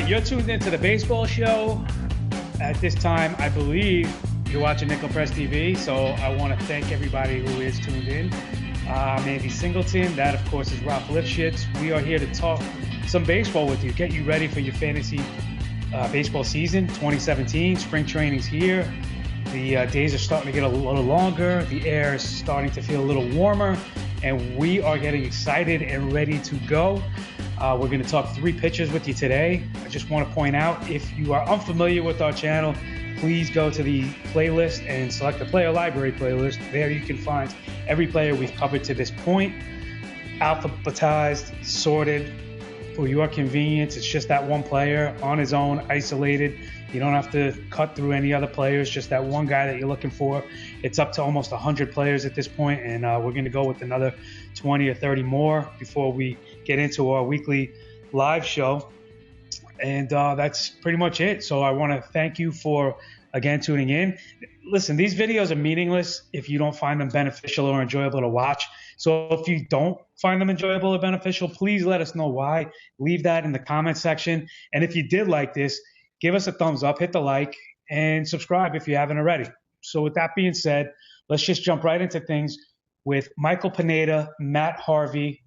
You're tuned into the baseball show. At this time, I believe you're watching Nickel Press TV, so I want to thank everybody who is tuned in. I'm Andy Singleton. That, of course, is Lifshitz. We are here to talk some baseball with you, get you ready for your fantasy baseball season 2017. Spring training's here. The days are starting to get a little longer. The air is starting to feel a little warmer, and we are getting excited and ready to go. We're going to talk 3 pitchers with you today. I just want to point out, if you are unfamiliar with our channel, please go to the playlist and select the player library playlist. There you can find every player we've covered to this point, alphabetized, sorted for your convenience. It's just that one player on his own, isolated. You don't have to cut through any other players, just that one guy that you're looking for. It's up to almost 100 players at this point, and we're going to go with another 20 or 30 more before we get into our weekly live show. And that's pretty much it. So I want to thank you for, again, tuning in. Listen, these videos are meaningless if you don't find them beneficial or enjoyable to watch. So if you don't find them enjoyable or beneficial, please let us know why. Leave that in the comment section. And if you did like this, give us a thumbs up, hit the like, and subscribe if you haven't already. So with that being said, let's just jump right into things with Michael Pineda, Matt Harvey,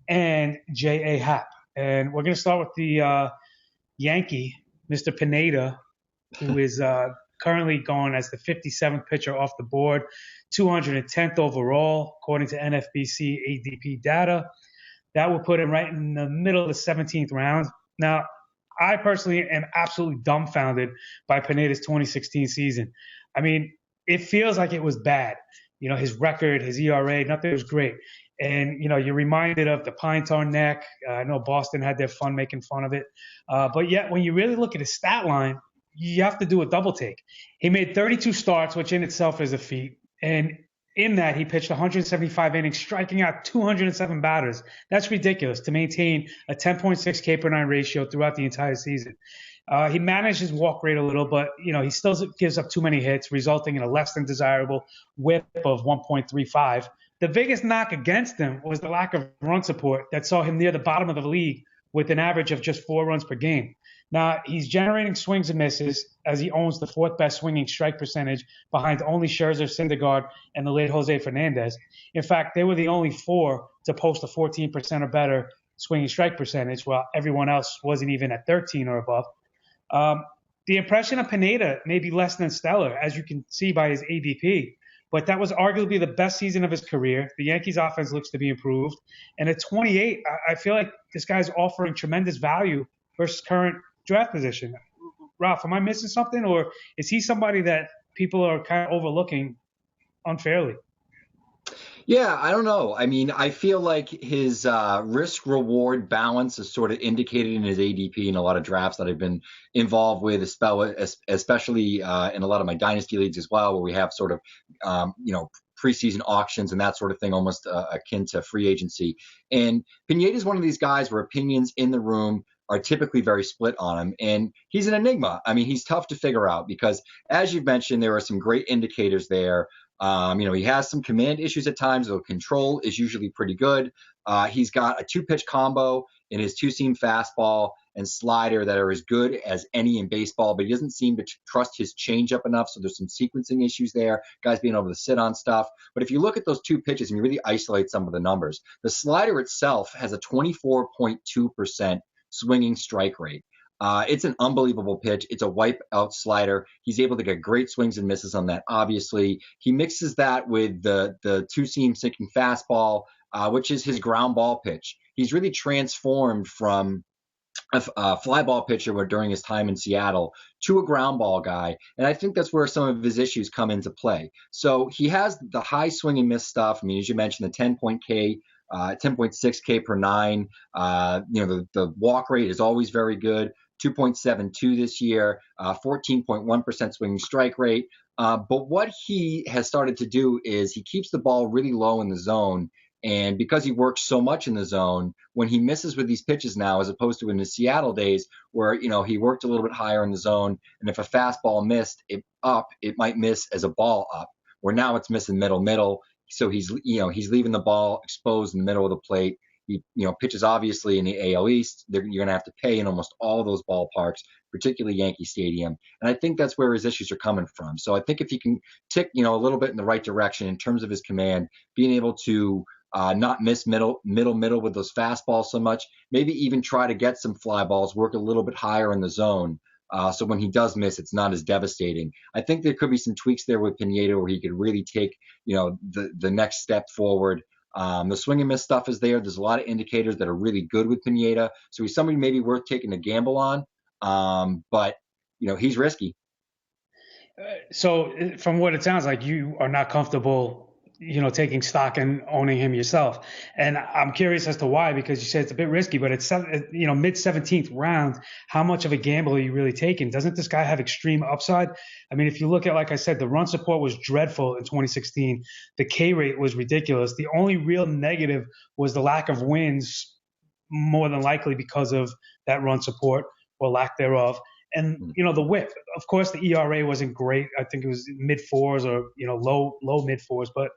and J.A. Happ. And we're going to start with the Yankee, Mr. Pineda, who is currently going as the 57th pitcher off the board, 210th overall, according to NFBC ADP data. That will put him right in the middle of the 17th round. Now, I personally am absolutely dumbfounded by Pineda's 2016 season. I mean, it feels like it was bad. You know, his record, his ERA, nothing was great. And, you know, you're reminded of the pine tar neck. I know Boston had their fun making fun of it. But yet, when you really look at his stat line, you have to do a double take. He made 32 starts, which in itself is a feat. And in that, he pitched 175 innings, striking out 207 batters. That's ridiculous to maintain a 10.6 K per 9 ratio throughout the entire season. He managed his walk rate a little, but, you know, he still gives up too many hits, resulting in a less than desirable whip of 1.35. The biggest knock against him was the lack of run support that saw him near the bottom of the league with an average of just 4 runs per game. Now, he's generating swings and misses as he owns the 4th best swinging strike percentage behind only Scherzer, Syndergaard, and the late Jose Fernandez. In fact, they were the only 4 to post a 14% or better swinging strike percentage, while everyone else wasn't even at 13 or above. The impression of Pineda may be less than stellar, as you can see by his ADP, but that was arguably the best season of his career. The Yankees' offense looks to be improved. And at 28, I feel like this guy's offering tremendous value versus current draft position. Ralph, am I missing something, or is he somebody that people are kind of overlooking unfairly? Yeah, I don't know. I mean, I feel like his risk-reward balance is sort of indicated in his ADP in a lot of drafts that I've been involved with, especially in a lot of my dynasty leagues as well, where we have sort of, preseason auctions and that sort of thing, almost akin to free agency. And Pineda is one of these guys where opinions in the room are typically very split on him. And he's an enigma. I mean, he's tough to figure out because, as you've mentioned, there are some great indicators there. He has some command issues at times, though control is usually pretty good. He's got a 2-pitch combo in his 2-seam fastball and slider that are as good as any in baseball, but he doesn't seem to trust his changeup enough, so there's some sequencing issues there, guys being able to sit on stuff. But if you look at those 2 pitches and you really isolate some of the numbers, the slider itself has a 24.2% swinging strike rate. It's an unbelievable pitch. It's a wipe out slider. He's able to get great swings and misses on that. Obviously, he mixes that with the 2-seam sinking fastball, which is his ground ball pitch. He's really transformed from a fly ball pitcher during his time in Seattle to a ground ball guy. And I think that's where some of his issues come into play. So he has the high swing and miss stuff. I mean, as you mentioned, the 10.6 K per 9. The walk rate is always very good. 2.72 this year, 14.1% swinging strike rate. But what he has started to do is he keeps the ball really low in the zone. And because he works so much in the zone, when he misses with these pitches now, as opposed to in the Seattle days where, he worked a little bit higher in the zone, and if a fastball missed it might miss as a ball up, where now it's missing middle. So he's leaving the ball exposed in the middle of the plate. He pitches obviously in the AL East. You're going to have to pay in almost all those ballparks, particularly Yankee Stadium. And I think that's where his issues are coming from. So I think if he can tick, a little bit in the right direction in terms of his command, being able to not miss middle with those fastballs so much, maybe even try to get some fly balls, work a little bit higher in the zone. So when he does miss, it's not as devastating. I think there could be some tweaks there with Pineda where he could really take, the next step forward. The swing and miss stuff is there. There's a lot of indicators that are really good with Pineda. So he's somebody maybe worth taking a gamble on. But he's risky. So from what it sounds like, you are not comfortable, taking stock and owning him yourself. And I'm curious as to why, because you said it's a bit risky, but it's, mid 17th round. How much of a gamble are you really taking? Doesn't this guy have extreme upside? I mean, if you look at, like I said, the run support was dreadful in 2016. The K rate was ridiculous. The only real negative was the lack of wins, more than likely because of that run support or lack thereof. And, the whip, of course, the ERA wasn't great. I think it was mid fours or, low mid fours. But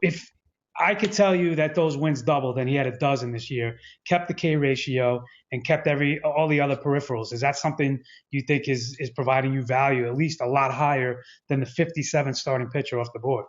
if I could tell you that those wins doubled and he had a dozen this year, kept the K ratio and kept all the other peripherals, is that something you think is providing you value, at least a lot higher than the 57 starting pitcher off the board?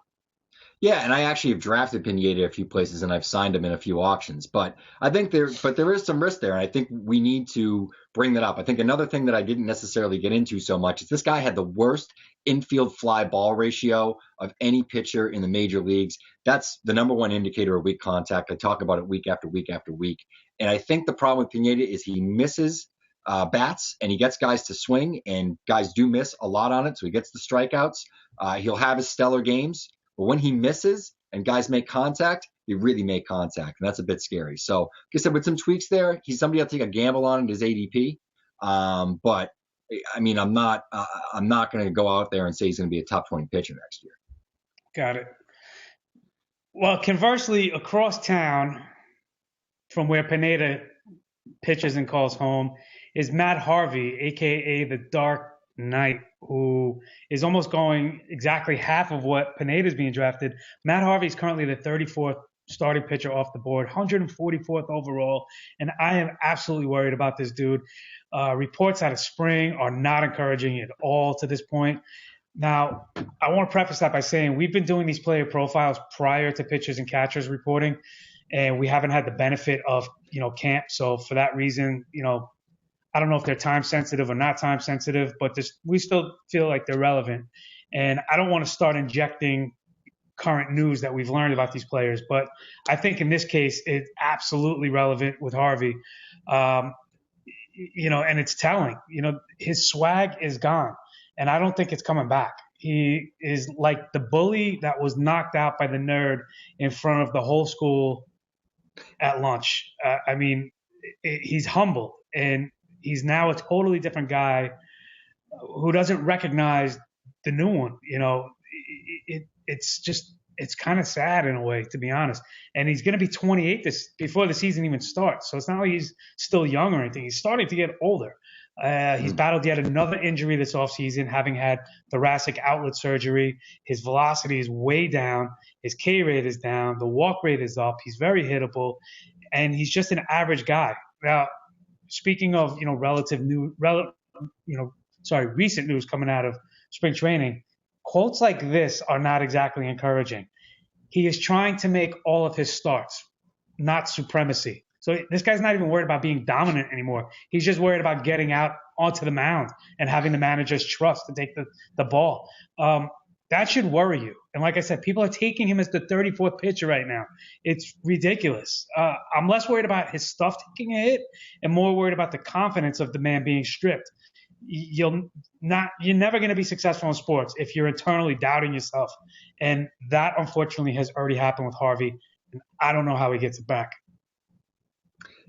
Yeah, and I actually have drafted Pineda a few places, and I've signed him in a few auctions. But I think there is some risk there, and I think we need to bring that up. I think another thing that I didn't necessarily get into so much is this guy had the worst infield fly ball ratio of any pitcher in the major leagues. That's the number one indicator of weak contact. I talk about it week after week after week. And I think the problem with Pineda is he misses bats, and he gets guys to swing, and guys do miss a lot on it, so he gets the strikeouts. He'll have his stellar games. But when he misses and guys make contact, he really make contact, and that's a bit scary. So, like I said, with some tweaks there, he's somebody I'll take a gamble on at his ADP. But I mean, I'm not going to go out there and say he's going to be a top 20 pitcher next year. Got it. Well, conversely, across town from where Pineda pitches and calls home is Matt Harvey, aka the Dark Knight, who is almost going exactly half of what Pineda is being drafted. Matt Harvey is currently the 34th starting pitcher off the board, 144th overall, and I am absolutely worried about this dude. Reports out of spring are not encouraging at all to this point. Now, I want to preface that by saying we've been doing these player profiles prior to pitchers and catchers reporting, and we haven't had the benefit of, camp. So for that reason, I don't know if they're time sensitive or not time sensitive, but we still feel like they're relevant. And I don't want to start injecting current news that we've learned about these players, but I think in this case, it's absolutely relevant with Harvey. And it's telling, his swag is gone, and I don't think it's coming back. He is like the bully that was knocked out by the nerd in front of the whole school at lunch. He's humble, and he's now a totally different guy who doesn't recognize the new one. It's kind of sad in a way, to be honest. And he's going to be 28 before the season even starts. So it's not like he's still young or anything. He's starting to get older. He's battled yet another injury this offseason, having had thoracic outlet surgery. His velocity is way down. His K rate is down. The walk rate is up. He's very hittable. And he's just an average guy. Now, speaking of, recent news coming out of spring training, quotes like this are not exactly encouraging. He is trying to make all of his starts, not supremacy. So this guy's not even worried about being dominant anymore. He's just worried about getting out onto the mound and having the manager's trust to take the ball. That should worry you. And like I said, people are taking him as the 34th pitcher right now. It's ridiculous. I'm less worried about his stuff taking a hit and more worried about the confidence of the man being stripped. You're never going to be successful in sports if you're internally doubting yourself. And that, unfortunately, has already happened with Harvey. And I don't know how he gets it back.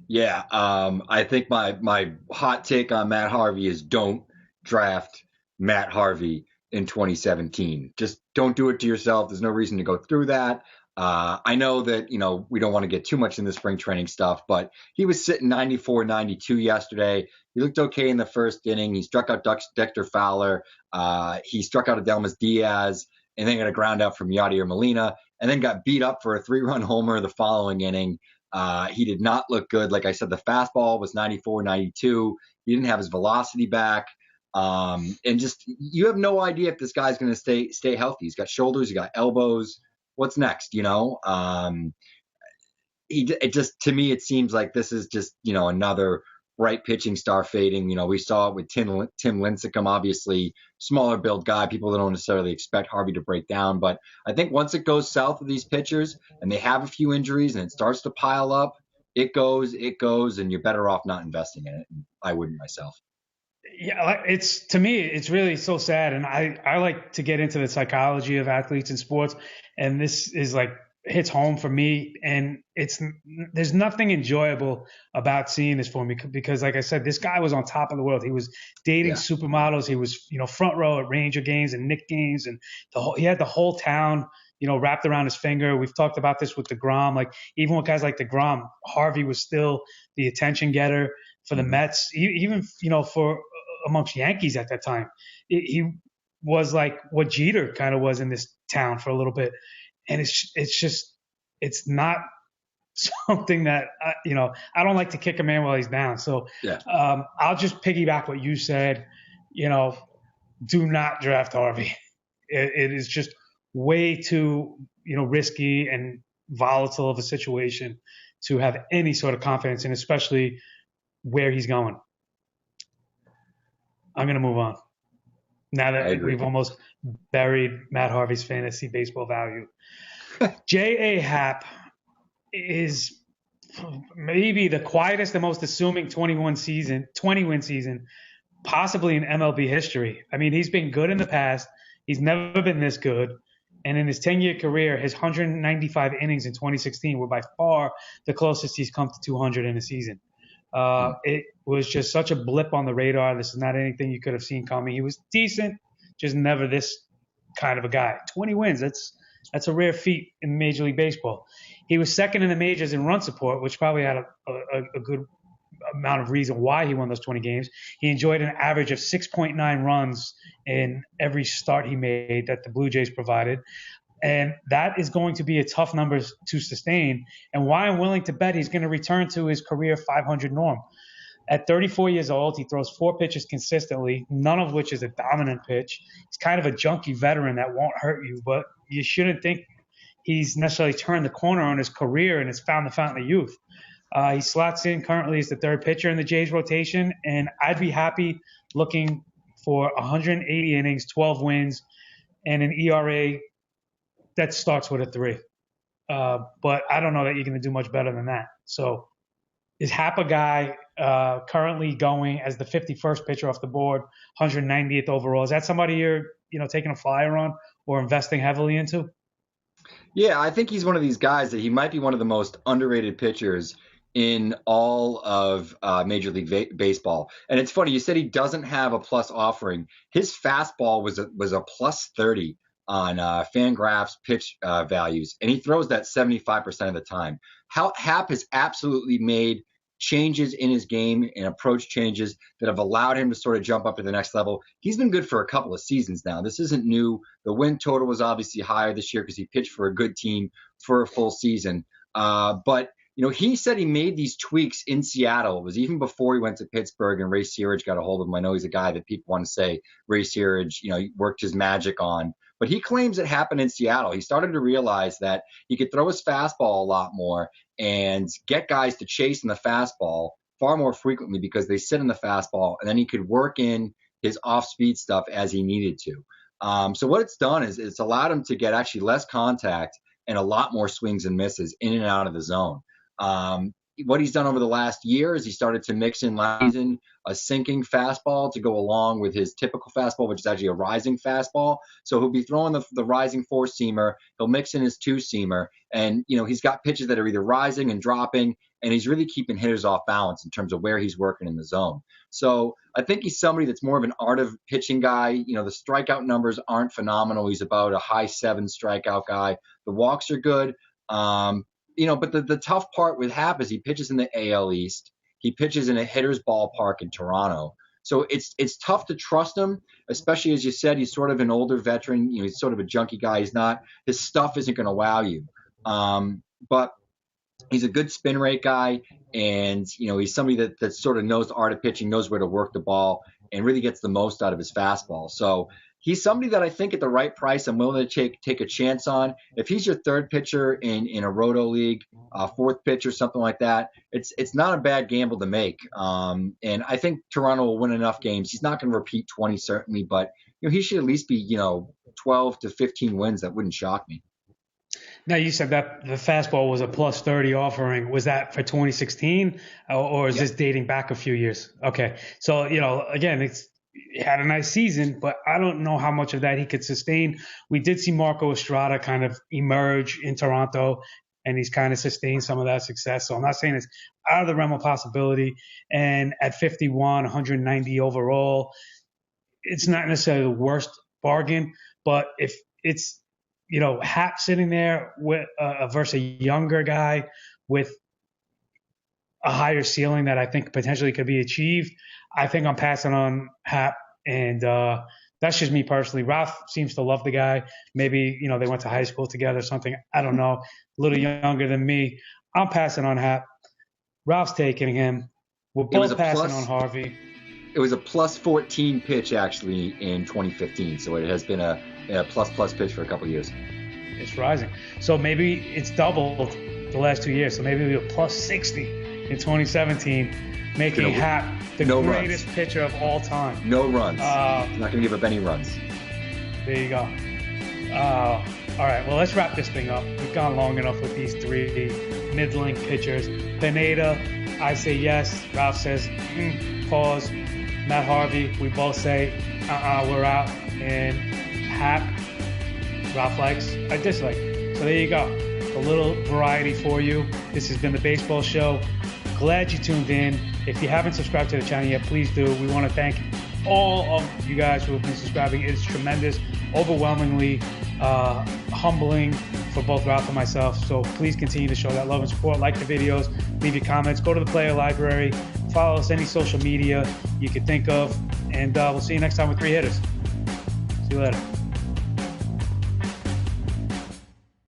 Yeah, I think my hot take on Matt Harvey is don't draft Matt Harvey in 2017. Just don't do it to yourself. There's no reason to go through that. I know that, we don't want to get too much in the spring training stuff, but he was sitting 94, 92 yesterday. He looked okay in the first inning. He struck out Dexter Fowler. He struck out Adelmas Diaz, and then got a ground out from Yadier Molina. and then got beat up for a 3-run homer the following inning. He did not look good. Like I said, the fastball was 94, 92. He didn't have his velocity back. And just, you have no idea if this guy's going to stay healthy. He's got shoulders, he got elbows. What's next? It just, to me, it seems like this is just, another bright pitching star fading. We saw it with Tim Lincecum, obviously smaller build guy. People don't necessarily expect Harvey to break down, but I think once it goes south with these pitchers and they have a few injuries and it starts to pile up, it goes, and you're better off not investing in it. I wouldn't myself. Yeah, to me, it's really so sad. And I like to get into the psychology of athletes and sports. And this is hits home for me. And there's nothing enjoyable about seeing this for me because, like I said, this guy was on top of the world. He was dating supermodels. He was, front row at Ranger games and Knick games. And he had the whole town, wrapped around his finger. We've talked about this with DeGrom. Even with guys like DeGrom, Harvey was still the attention getter for the Mets, even, for amongst Yankees at that time. He was like what Jeter kind of was in this town for a little bit. And it's not something that, I don't like to kick a man while he's down. So I'll just piggyback what you said, do not draft Harvey. It is just way too, risky and volatile of a situation to have any sort of confidence in, especially where he's going. I'm going to move on now that we've almost buried Matt Harvey's fantasy baseball value. J.A. Happ is maybe the quietest and most assuming 20-win season possibly in MLB history. I mean, he's been good in the past. He's never been this good. And in his 10-year career, his 195 innings in 2016 were by far the closest he's come to 200 in a season. It was just such a blip on the radar. This is not anything you could have seen coming. He was decent, just never this kind of a guy. 20 wins, that's a rare feat in Major League Baseball. He was second in the majors in run support, which probably had a good amount of reason why he won those 20 games. He enjoyed an average of 6.9 runs in every start he made that the Blue Jays provided. And that is going to be a tough number to sustain. And why I'm willing to bet he's going to return to his career 500 norm. At 34 years old, he throws 4 pitches consistently, none of which is a dominant pitch. He's kind of a junky veteran that won't hurt you, but you shouldn't think he's necessarily turned the corner on his career and has found the fountain of youth. He slots in currently as the third pitcher in the Jays rotation, and I'd be happy looking for 180 innings, 12 wins, and an ERA that starts with a 3. But I don't know that you're going to do much better than that. So is Happ a guy currently going as the 51st pitcher off the board, 190th overall? Is that somebody you're taking a flyer on or investing heavily into? Yeah, I think he's one of these guys that he might be one of the most underrated pitchers in all of Major League Baseball. And it's funny, you said he doesn't have a plus offering. His fastball was a plus 30 on Fangraphs pitch values, and he throws that 75% of the time. Happ has absolutely made changes in his game and approach changes that have allowed him to sort of jump up to the next level. He's been good for a couple of seasons now. This isn't new. The win total was obviously higher this year because he pitched for a good team for a full season. But he said he made these tweaks in Seattle. It was even before he went to Pittsburgh and Ray Searage got a hold of him. I know he's a guy that people want to say Ray Searage, he worked his magic on. But he claims it happened in Seattle. He started to realize that he could throw his fastball a lot more and get guys to chase in the fastball far more frequently because they sit in the fastball, and then he could work in his off-speed stuff as he needed to. So what it's done is it's allowed him to get actually less contact and a lot more swings and misses in and out of the zone. What he's done over the last year is he started to mix in last season a sinking fastball to go along with his typical fastball, which is actually a rising fastball. So he'll be throwing the rising 4-seamer. He'll mix in his 2-seamer. And, he's got pitches that are either rising and dropping, and he's really keeping hitters off balance in terms of where he's working in the zone. So I think he's somebody that's more of an art of pitching guy. The strikeout numbers aren't phenomenal. He's about a high 7 strikeout guy. The walks are good. But the tough part with Happ is he pitches in the AL East. He pitches in a hitter's ballpark in Toronto. So it's tough to trust him, especially as you said, he's sort of an older veteran. He's sort of a junkie guy. His stuff isn't going to wow you. But he's a good spin rate guy, and he's somebody that sort of knows the art of pitching, knows where to work the ball, and really gets the most out of his fastball. So he's somebody that I think at the right price I'm willing to take a chance on. If he's your third pitcher in a roto league, fourth pitcher, something like that, it's not a bad gamble to make. And I think Toronto will win enough games. He's not going to repeat 20 certainly, but he should at least be 12 to 15 wins. That wouldn't shock me. Now, you said that the fastball was a plus 30 offering. Was that for 2016, or is this dating back a few years? Okay. So, again, he had a nice season, but I don't know how much of that he could sustain. We did see Marco Estrada kind of emerge in Toronto, and he's kind of sustained some of that success. So I'm not saying it's out of the realm of possibility. And at 51, 190 overall, it's not necessarily the worst bargain, but if it's, Happ sitting there with versus a younger guy with a higher ceiling that I think potentially could be achieved, I think I'm passing on Happ, and that's just me personally. Ralph seems to love the guy. Maybe they went to high school together or something. I don't know. A little younger than me. I'm passing on Happ. Ralph's taking him. We're both passing on Harvey. It was a plus 14 pitch actually in 2015, so it has been a plus pitch for a couple of years. It's rising. So maybe it's doubled the last 2 years. So maybe it'll be a plus 60 in 2017, making Happ the greatest pitcher of all time. No runs. He's not going to give up any runs. There you go. All right, well, let's wrap this thing up. We've gone long enough with these three middling pitchers. Pineda, I say yes. Ralph says, pause. Matt Harvey, we both say, we're out. And Happ, Ralph likes, I dislike. So there you go. A little variety for you. This has been the Baseball Show. Glad you tuned in. If you haven't subscribed to the channel yet, please do. We want to thank all of you guys who have been subscribing. It's tremendous, overwhelmingly humbling for both Ralph and myself. So please continue to show that love and support. Like the videos, leave your comments, go to the player library, follow us any social media you could think of, and we'll see you next time with Three Hitters. See you later.